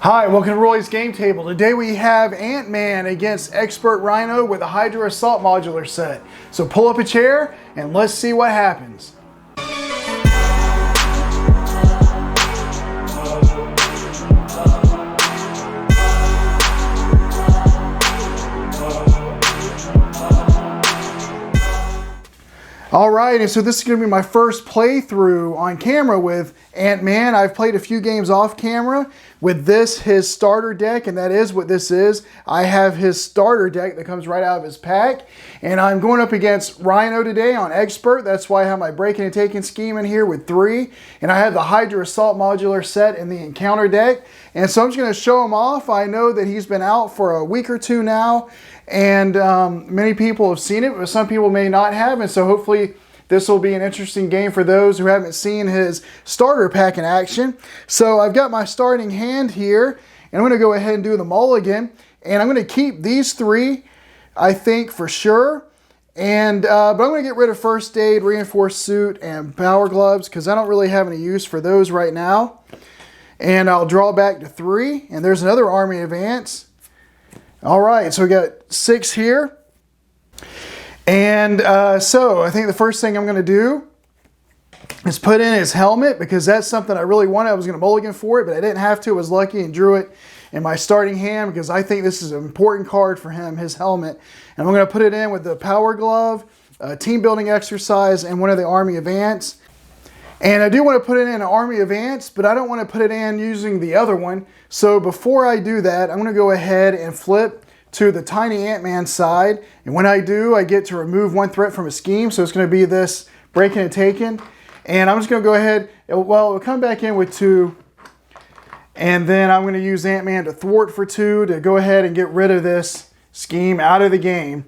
Hi, welcome to Roy's Game Table. Today we have Ant-Man against Expert Rhino with a Hydra Assault Modular set. So pull up a chair and let's see what happens. Alright, and so this is going to be my first playthrough on camera with Ant-Man. I've played a few games off camera with this, his starter deck, and that is what this is. I have his starter deck that comes right out of his pack, and I'm going up against Rhino today on Expert. That's why I have my breaking and taking scheme in here with 3, and I have the Hydra Assault Modular set in the encounter deck, and so I'm just going to show him off. I know that he's been out for a week or two now, and many people have seen it, but some people may not have, and so hopefully this will be an interesting game for those who haven't seen his starter pack in action. So I've got my starting hand here, and I'm going to go ahead and do the mulligan, and I'm going to keep these 3, I think, for sure. And but I'm going to get rid of First Aid, Reinforced Suit, and Power Gloves because I don't really have any use for those right now. And I'll draw back to 3, and there's another Army Advance. All right, so we got 6 here. And so I think the first thing I'm going to do is put in his helmet because that's something I really wanted. I was going to mulligan for it, but I didn't have to. I was lucky and drew it in my starting hand because I think this is an important card for him, his helmet. And I'm going to put it in with the Power Glove, Team Building Exercise, and one of the Army Advance. And I do want to put it in an Army Advance, but I don't want to put it in using the other one. So before I do that, I'm going to go ahead and flip to the tiny Ant-Man side, and when I do, I get to remove 1 threat from a scheme, so it's going to be this breaking and taking, and I'm just going to go ahead, well, it'll come back in with 2, and then I'm going to use Ant-Man to thwart for 2 to go ahead and get rid of this scheme out of the game.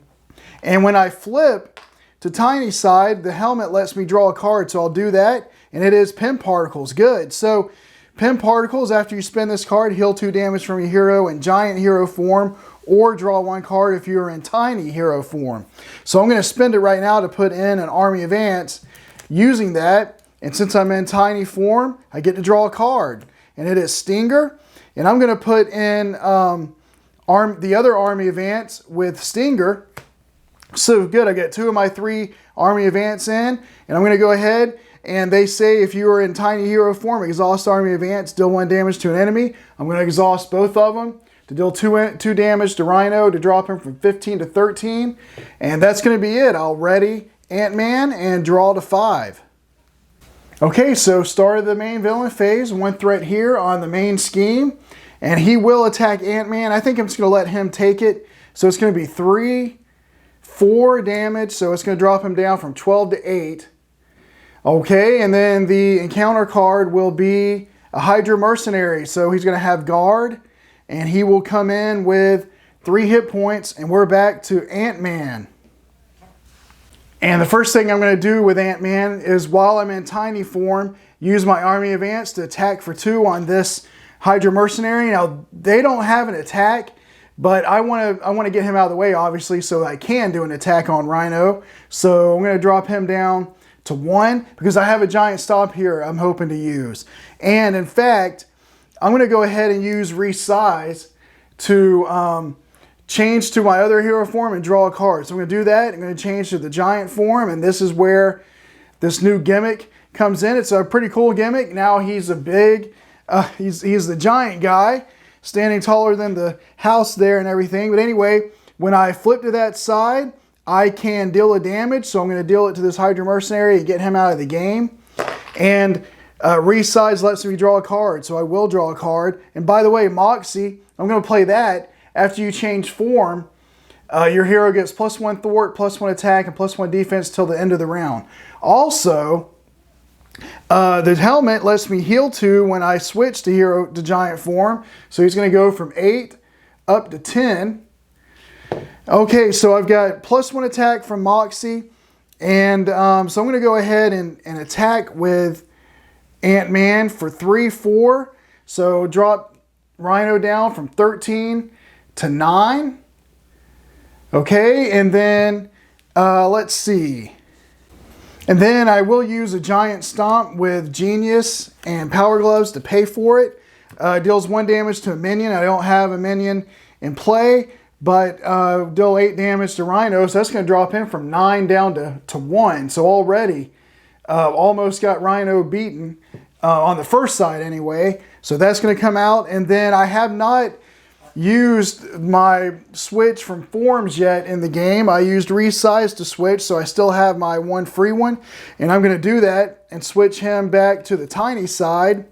And when I flip to tiny side, the helmet lets me draw a card, so I'll do that, and it is Pin Particles. Good. So Pin Particles, after you spend this card, heal 2 damage from your hero in giant hero form, or draw 1 card if you're in tiny hero form. So I'm going to spend it right now to put in an Army Advance using that. And since I'm in tiny form, I get to draw a card. And it is Stinger. And I'm going to put in the other Army Advance with Stinger. So good, I get 2 of my 3 Army Advance in. And I'm going to go ahead, and they say if you are in tiny hero form, exhaust Army Advance, deal 1 damage to an enemy. I'm going to exhaust both of them to deal 2 damage to Rhino to drop him from 15 to 13. And that's going to be it. I'll ready Ant-Man and draw to 5. Okay, so start of the main villain phase. 1 threat here on the main scheme. And he will attack Ant-Man. I think I'm just going to let him take it. So it's going to be 3, 4 damage. So it's going to drop him down from 12 to 8. Okay, and then the encounter card will be a Hydra Mercenary. So he's going to have guard. And he will come in with 3 hit points, and we're back to Ant-Man. And the first thing I'm going to do with Ant-Man is, while I'm in tiny form, use my Army Advance to attack for 2 on this Hydra Mercenary. Now, they don't have an attack, but I want to get him out of the way, obviously, so I can do an attack on Rhino. So I'm going to drop him down to 1 because I have a giant stop here I'm hoping to use. And in fact, I'm going to go ahead and use Resize to change to my other hero form and draw a card. So I'm going to do that. I'm going to change to the giant form, and this is where this new gimmick comes in. It's a pretty cool gimmick. Now he's a big, he's the giant guy, standing taller than the house there and everything. But anyway, when I flip to that side, I can deal a damage. So I'm going to deal it to this Hydra Mercenary and get him out of the game. And Resize lets me draw a card, so I will draw a card. And by the way, Moxie, I'm going to play that. After you change form, your hero gets +1 thwart, +1 attack, and +1 defense till the end of the round. Also, the helmet lets me heal 2 when I switch to giant form. So he's going to go from 8 up to 10. Okay, so I've got +1 attack from Moxie. And so I'm going to go ahead and attack with Ant-Man for 3, 4. So drop Rhino down from 13 to 9. Okay, and then let's see. And then I will use a giant stomp with Genius and Power Gloves to pay for it. deals 1 damage to a minion. I don't have a minion in play, but deal 8 damage to Rhino, so that's going to drop him from 9 down to 1. So already almost got Rhino beaten on the first side anyway. So that's going to come out, and then I have not used my switch from forms yet in the game. I used resize to switch, so I still have my 1 free one, and I'm going to do that and switch him back to the tiny side.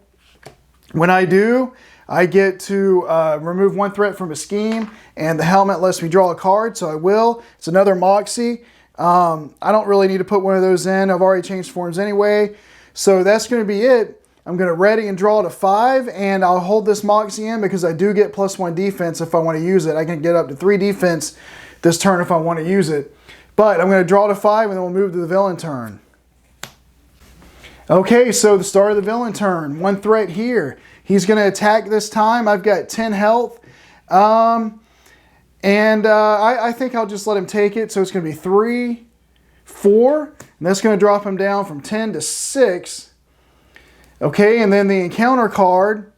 When I do, I get to remove 1 threat from a scheme, and the helmet lets me draw a card, so I will. It's another Moxie. I don't really need to put one of those in. I've already changed forms anyway. So that's going to be it. I'm going to ready and draw to 5, and I'll hold this Moxie in because I do get +1 defense if I want to use it. I can get up to 3 defense this turn if I want to use it. But I'm going to draw to 5, and then we'll move to the villain turn. Okay, so the start of the villain turn. 1 threat here. He's going to attack this time. I've got 10 health. I think I'll just let him take it. So it's going to be 3, 4. And that's going to drop him down from 10 to 6. Okay, and then the encounter card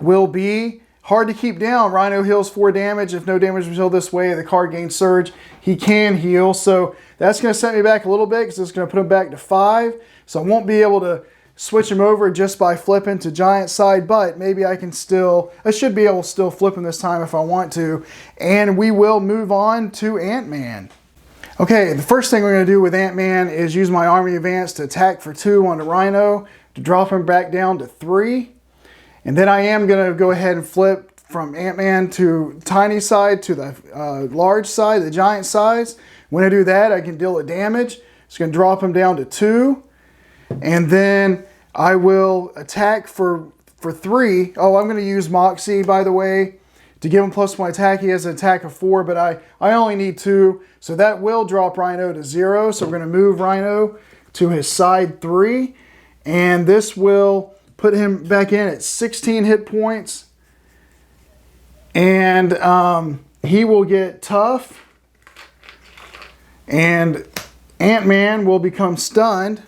will be hard to keep down. Rhino heals 4 damage. If no damage was healed this way, the card gains surge. He can heal. So that's going to set me back a little bit because it's going to put him back to 5. So I won't be able to switch him over just by flipping to giant side, but maybe I should be able to still flip him this time if I want to. And we will move on to Ant-Man. Okay, the first thing we're going to do with Ant-Man is use my Army Advance to attack for 2 on the Rhino to drop him back down to 3. And then I am going to go ahead and flip from Ant-Man to tiny side to the large side, the giant size. When I do that, I can deal a damage. It's going to drop him down to 2. And then I will attack for 3. Oh, I'm going to use Moxie, by the way, to give him +1 attack. He has an attack of 4, but I only need 2. So that will drop Rhino to 0. So we're going to move Rhino to his side 3. And this will put him back in at 16 hit points. And he will get tough. And Ant-Man will become stunned.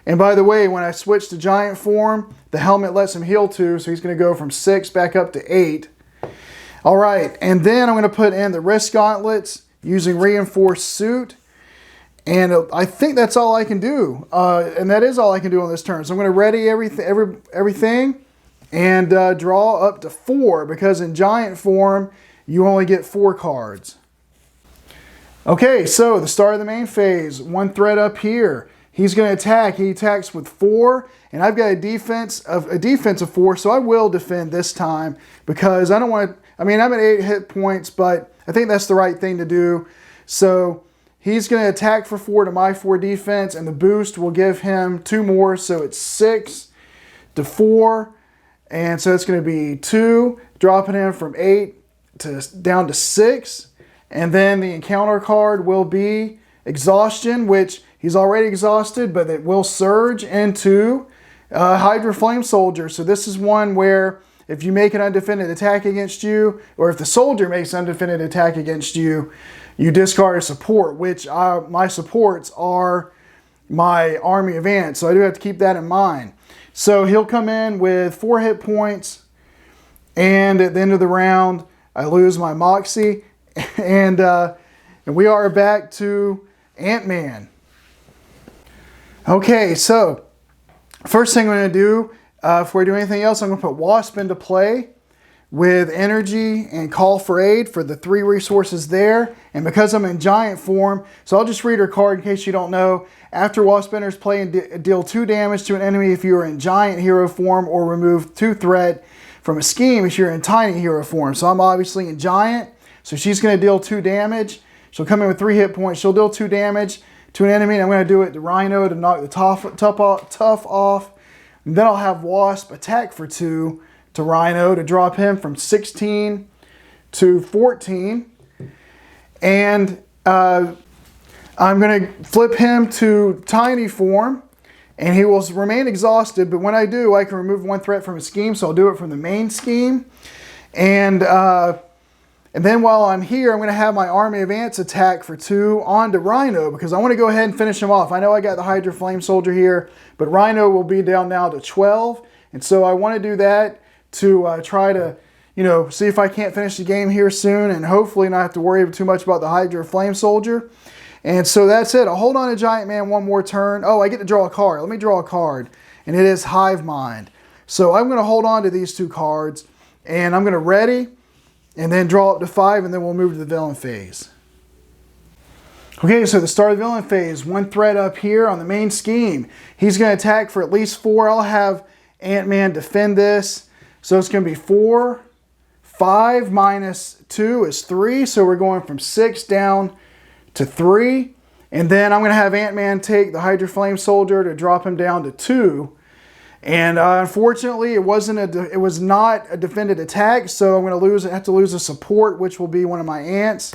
And by the way, when I switch to giant form, the helmet lets him heal 2, so he's going to go from 6 back up to 8. All right, and then I'm going to put in the wrist gauntlets using reinforced suit. And I think that's all I can do. And that is all I can do on this turn. So I'm going to ready everything and draw up to 4, because in giant form, you only get 4 cards. Okay, so the start of the main phase, 1 threat up here. He's going to attack. He attacks with 4, and I've got a defense of 4, so I will defend this time because I don't want to. I mean, I'm at 8 hit points, but I think that's the right thing to do. So he's going to attack for 4 to my 4 defense, and the boost will give him 2 more, so it's 6 to 4, and so it's going to be 2, dropping him from 8 down to 6, and then the encounter card will be Exhaustion, which he's already exhausted, but it will surge into Hydra Flame Soldier. So this is one where if you make an undefended attack against you, or if the soldier makes an undefended attack against you, you discard a support, which my supports are my Army Advance. So I do have to keep that in mind. So he'll come in with 4 hit points, and at the end of the round, I lose my Moxie, and we are back to Ant-Man. Okay, so first thing I'm going to do, before I do anything else, I'm going to put Wasp into play with Energy and Call for Aid for the 3 resources there. And because I'm in giant form, so I'll just read her card in case you don't know. After Wasp enters play, and deal 2 damage to an enemy if you are in giant hero form, or remove 2 threat from a scheme if you're in tiny hero form. So I'm obviously in giant, so she's going to deal 2 damage. She'll come in with 3 hit points. She'll deal 2 damage to an enemy, and I'm going to do it to Rhino to knock the tough off. And then I'll have Wasp attack for 2 to Rhino to drop him from 16 to 14. And I'm going to flip him to tiny form, and he will remain exhausted. But when I do, I can remove 1 threat from a scheme, so I'll do it from the main scheme. And then while I'm here, I'm going to have my Army Advance attack for 2 onto Rhino, because I want to go ahead and finish him off. I know I got the Hydra Flame Soldier here, but Rhino will be down now to 12. And so I want to do that to try to, see if I can't finish the game here soon, and hopefully not have to worry too much about the Hydra Flame Soldier. And so that's it. I'll hold on to Giant Man one more turn. Oh, I get to draw a card. Let me draw a card. And it is Hive Mind. So I'm going to hold on to these 2 cards. And I'm going to ready. And then draw up to 5. And then we'll move to the villain phase. Okay, so the start of the villain phase. 1 threat up here on the main scheme. He's going to attack for at least 4. I'll have Ant-Man defend this. So it's going to be 4. 5 minus 2 is 3. So we're going from 6 down to 3, and then I'm going to have Ant-Man take the Hydra Flame Soldier to drop him down to 2. And unfortunately, it was not a defended attack, so I'm going to have to lose a support, which will be one of my ants,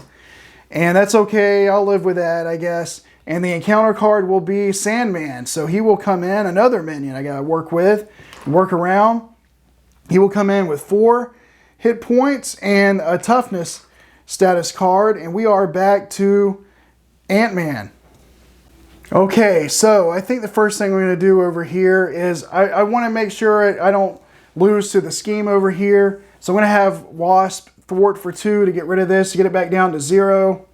and that's okay. I'll live with that, I guess. And the encounter card will be Sandman, so he will come in, another minion I got to work around. He will come in with 4 hit points and a toughness status card, and we are back to Ant-Man. Okay, so I think the first thing we're going to do over here is I want to make sure I don't lose to the scheme over here. So I'm going to have Wasp thwart for 2 to get rid of this, to get it back down to 0.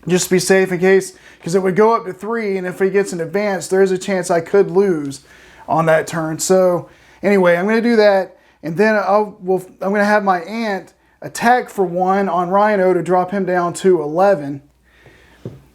Just to be safe in case, because it would go up to 3, and if he gets an advance, there is a chance I could lose on that turn. So anyway, I'm going to do that, and then I'm going to have my ant attack for 1 on Rhino to drop him down to 11.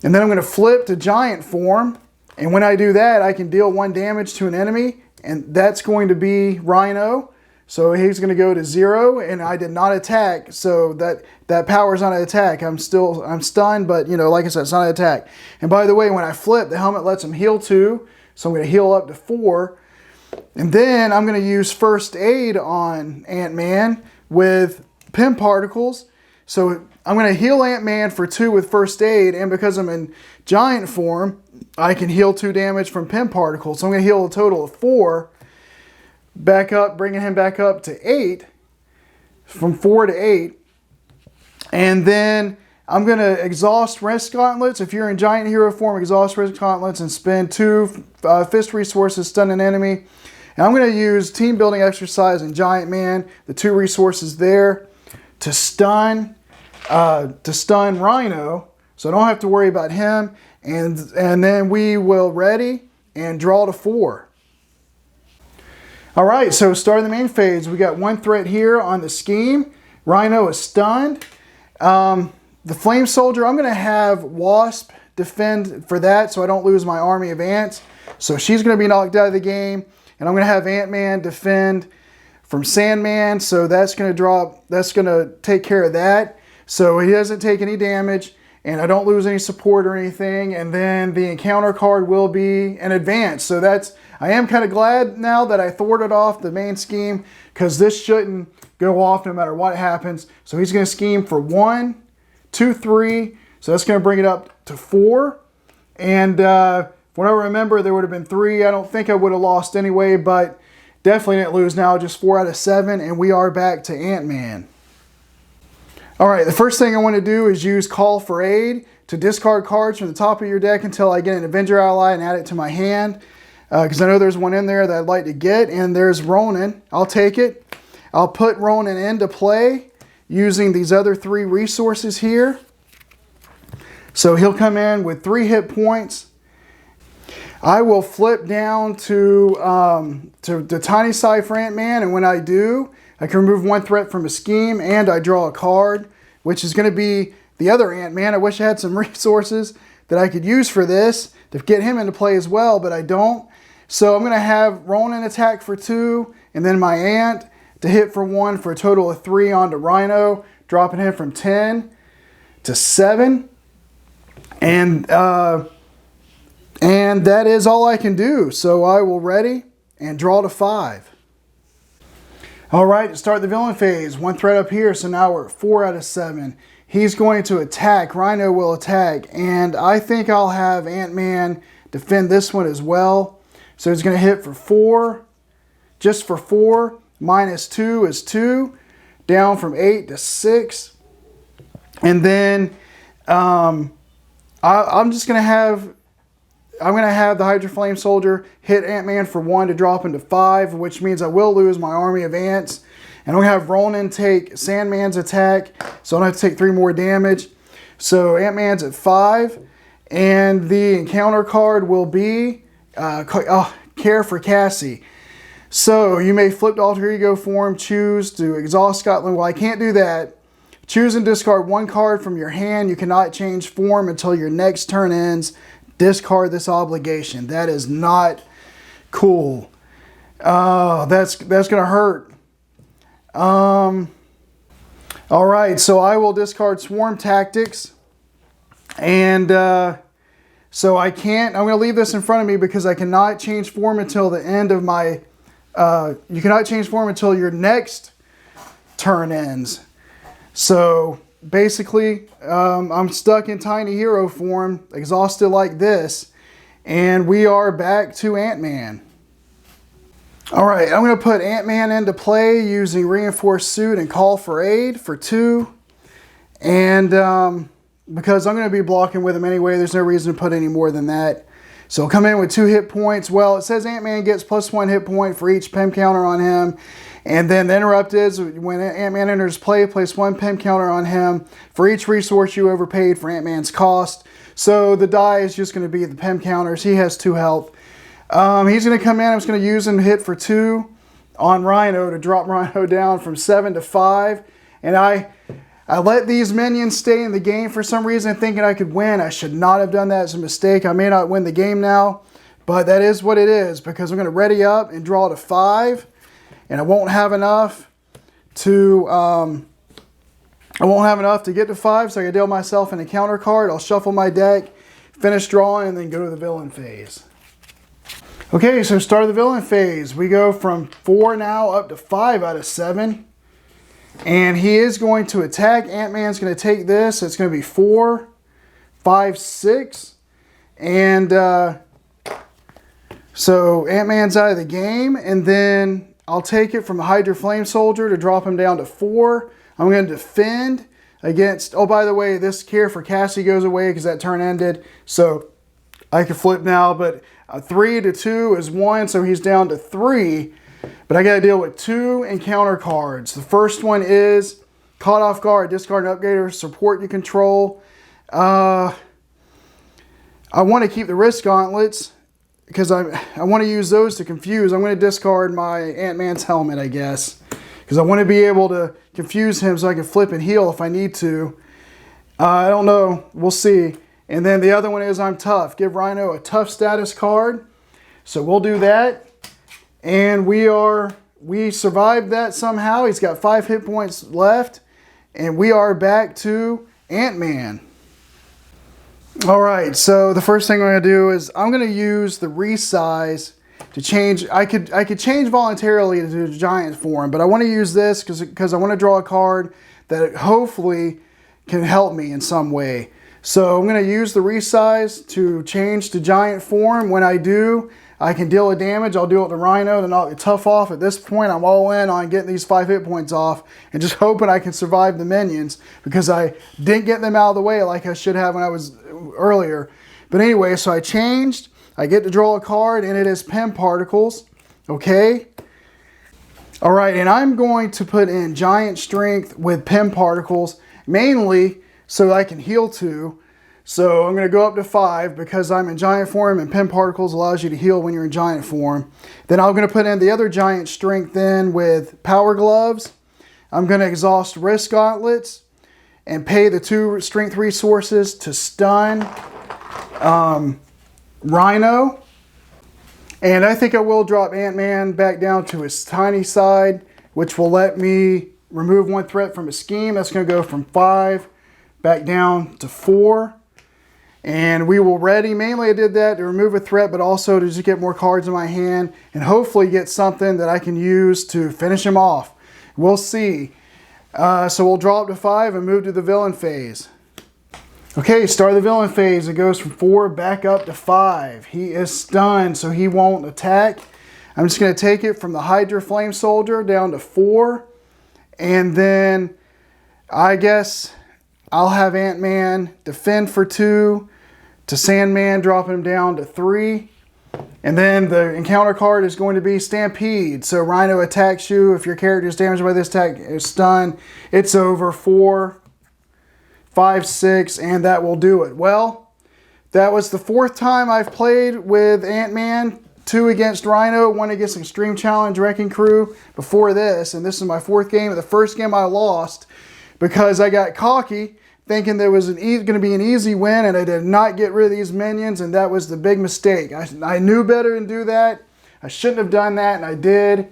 And then I'm going to flip to giant form. And when I do that, I can deal 1 damage to an enemy. And that's going to be Rhino. So he's going to go to 0. And I did not attack. So that power is not an attack. I'm stunned. But, like I said, it's not an attack. And by the way, when I flip, the helmet lets him heal 2. So I'm going to heal up to 4. And then I'm going to use First Aid on Ant-Man with Pim Particles. So I'm going to heal Ant-Man for 2 with First Aid, and because I'm in giant form, I can heal 2 damage from Pim Particles. So I'm going to heal a total of 4, back up, bringing him back up to 8, from 4 to 8. And then I'm going to exhaust Risk Gauntlets. If you're in giant hero form, exhaust Risk Gauntlets and spend 2 fist resources, stun an enemy. And I'm going to use Team Building Exercise and Giant Man, the 2 resources there, to stun Rhino, so I don't have to worry about him. And then we will ready and draw to 4. All right, so starting the main phase, we got 1 threat here on the scheme. Rhino is stunned. The Flame Soldier, I'm going to have Wasp defend for that, so I don't lose my army of ants. So she's going to be knocked out of the game, and I'm going to have Ant-Man defend from Sandman, so that's going to take care of that. So he doesn't take any damage, and I don't lose any support or anything. And then the encounter card will be an advance. So I am kind of glad now that I thwarted off the main scheme, because this shouldn't go off no matter what happens. So he's going to scheme for 1, 2, 3. So that's going to bring it up to 4. And when I remember, there would have been 3. I don't think I would have lost anyway, but definitely didn't lose now. Just 4 out of 7, and we are back to Ant-Man. All right, the first thing I want to do is use Call for Aid to discard cards from the top of your deck until I get an Avenger ally and add it to my hand. Because I know there's one in there that I'd like to get, and there's Ronan. I'll take it. I'll put Ronan into play using these other 3 resources here. So he'll come in with 3 hit points. I will flip down to Tiny Size for Ant-Man, and when I do, I can remove 1 threat from a scheme, and I draw a card, which is going to be the other Ant-Man. I wish I had some resources that I could use for this to get him into play as well, but I don't. So I'm going to have Ronan attack for 2, and then my Ant to hit for 1 for a total of 3 onto Rhino, dropping him from 10 to 7. And that is all I can do. So I will ready and draw to 5. All right, to start the villain phase, 1 threat up here, so now we're at 4 out of 7. He's going to attack. Rhino will attack, and I think I'll have Ant-Man defend this one as well. So he's going to hit for 4, just for 4. Minus 2 is 2, down from 8 to 6. And then I'm going to have the Hydra Flame Soldier hit Ant-Man for 1 to drop into 5, which means I will lose my army of ants. And I'm gonna have Ronan take Sandman's attack, so I don't have to take 3 more damage. So Ant-Man's at 5, and the encounter card will be Care for Cassie. So you may flip to alter ego form, choose to exhaust Scotland. Well, I can't do that. Choose and discard 1 card from your hand. You cannot change form until your next turn ends. Discard this obligation. That is not cool. That's gonna hurt. All right, so I will discard Swarm Tactics, and so I can't. I'm gonna leave this in front of me because I cannot change form until the end of my. You cannot change form until your next turn ends. So basically, I'm stuck in tiny hero form, exhausted like this, and we are back to Ant-Man. All right, I'm going to put Ant-Man into play using Reinforced Suit and Call for Aid for 2. And because I'm going to be blocking with him anyway, there's no reason to put any more than that. So I'll come in with 2 hit points. Well, it says Ant-Man gets +1 hit point for each PEM counter on him. And then the interrupt is when Ant-Man enters play, place 1 PEM counter on him for each resource you overpaid for Ant-Man's cost. So the die is just going to be the PEM counters. He has 2 health. He's going to come in. I'm just going to use him to hit for 2 on Rhino to drop Rhino down from 7 to 5. And I let these minions stay in the game for some reason, thinking I could win. I should not have done that. It's a mistake. I may not win the game now, but that is what it is because I'm going to ready up and draw to 5, and I won't have enough to get to 5, so I can deal myself in a counter card. I'll shuffle my deck, finish drawing, and then go to the villain phase. Okay, so start of the villain phase. We go from 4 now up to 5 out of 7. And he is going to attack. Ant-Man's going to take this. It's going to be 4, 5, 6. And so Ant-Man's out of the game. And then I'll take it from the Hydra Flame Soldier to drop him down to 4. I'm going to defend against... Oh, by the way, this Care for Cassie goes away because that turn ended. So I can flip now. But 3 to 2 is 1. So he's down to 3. But I got to deal with 2 encounter cards. The first one is Caught Off Guard, discard an upgrader, support you control. I want to keep the Risk Gauntlets because I want to use those to confuse. I'm going to discard my Ant-Man's helmet, I guess, because I want to be able to confuse him so I can flip and heal if I need to. I don't know. We'll see. And then the other one is I'm Tough. Give Rhino a Tough status card. So we'll do that. And we survived that somehow. He's got 5 hit points left. And we are back to Ant-Man. All right, so the first thing I'm going to do is I'm going to use the resize to change. I could change voluntarily to the giant form, but I want to use this because I want to draw a card that hopefully can help me in some way. So I'm going to use the resize to change to giant form. When I do, I can deal with damage. I'll deal it to Rhino to knock the Tough off. At this point, I'm all in on getting these 5 hit points off and just hoping I can survive the minions because I didn't get them out of the way like I should have when I was earlier. But anyway, so I changed. I get to draw a card, and it is PEM Particles. Okay? All right, and I'm going to put in Giant Strength with PEM Particles, mainly so I can heal 2. So I'm going to go up to 5 because I'm in giant form, and PEM Particles allows you to heal when you're in giant form. Then I'm going to put in the other giant strength in with Power Gloves. I'm going to exhaust Risk Gauntlets and pay the 2 strength resources to stun Rhino. And I think I will drop Ant-Man back down to his tiny side, which will let me remove 1 threat from his scheme. That's going to go from 5 back down to 4. And we will ready. Mainly I did that to remove a threat, but also to just get more cards in my hand and hopefully get something that I can use to finish him off. We'll see. So we'll draw up to 5 and move to the villain phase. Okay, start the villain phase. It goes from 4 back up to 5. He is stunned, so he won't attack. I'm just going to take it from the Hydra Flame Soldier down to 4. And then I guess I'll have Ant-Man defend for 2. To Sandman, dropping him down to 3. And then the encounter card is going to be Stampede. So Rhino attacks you. If your character is damaged by this attack, is stunned, it's over. 4, 5, 6, and that will do it. Well, that was the 4th time I've played with Ant-Man. 2 against Rhino, 1 against Extreme Challenge Wrecking Crew before this. And this is my 4th game. The first game I lost because I got cocky, thinking there was going to be an easy win, and I did not get rid of these minions, and that was the big mistake. I knew better than do that. I shouldn't have done that, and I did.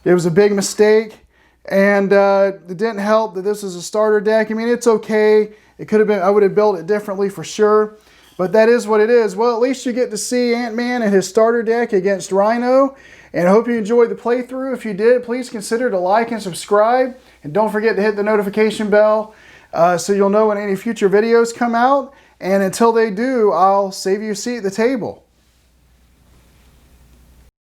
It was a big mistake, and it didn't help that this is a starter deck. I mean, it's okay. It could have been, I would have built it differently for sure, but that is what it is. Well, at least you get to see Ant-Man and his starter deck against Rhino, and I hope you enjoyed the playthrough. If you did, please consider to like and subscribe, and don't forget to hit the notification bell so you'll know when any future videos come out. And until they do, I'll save you a seat at the table.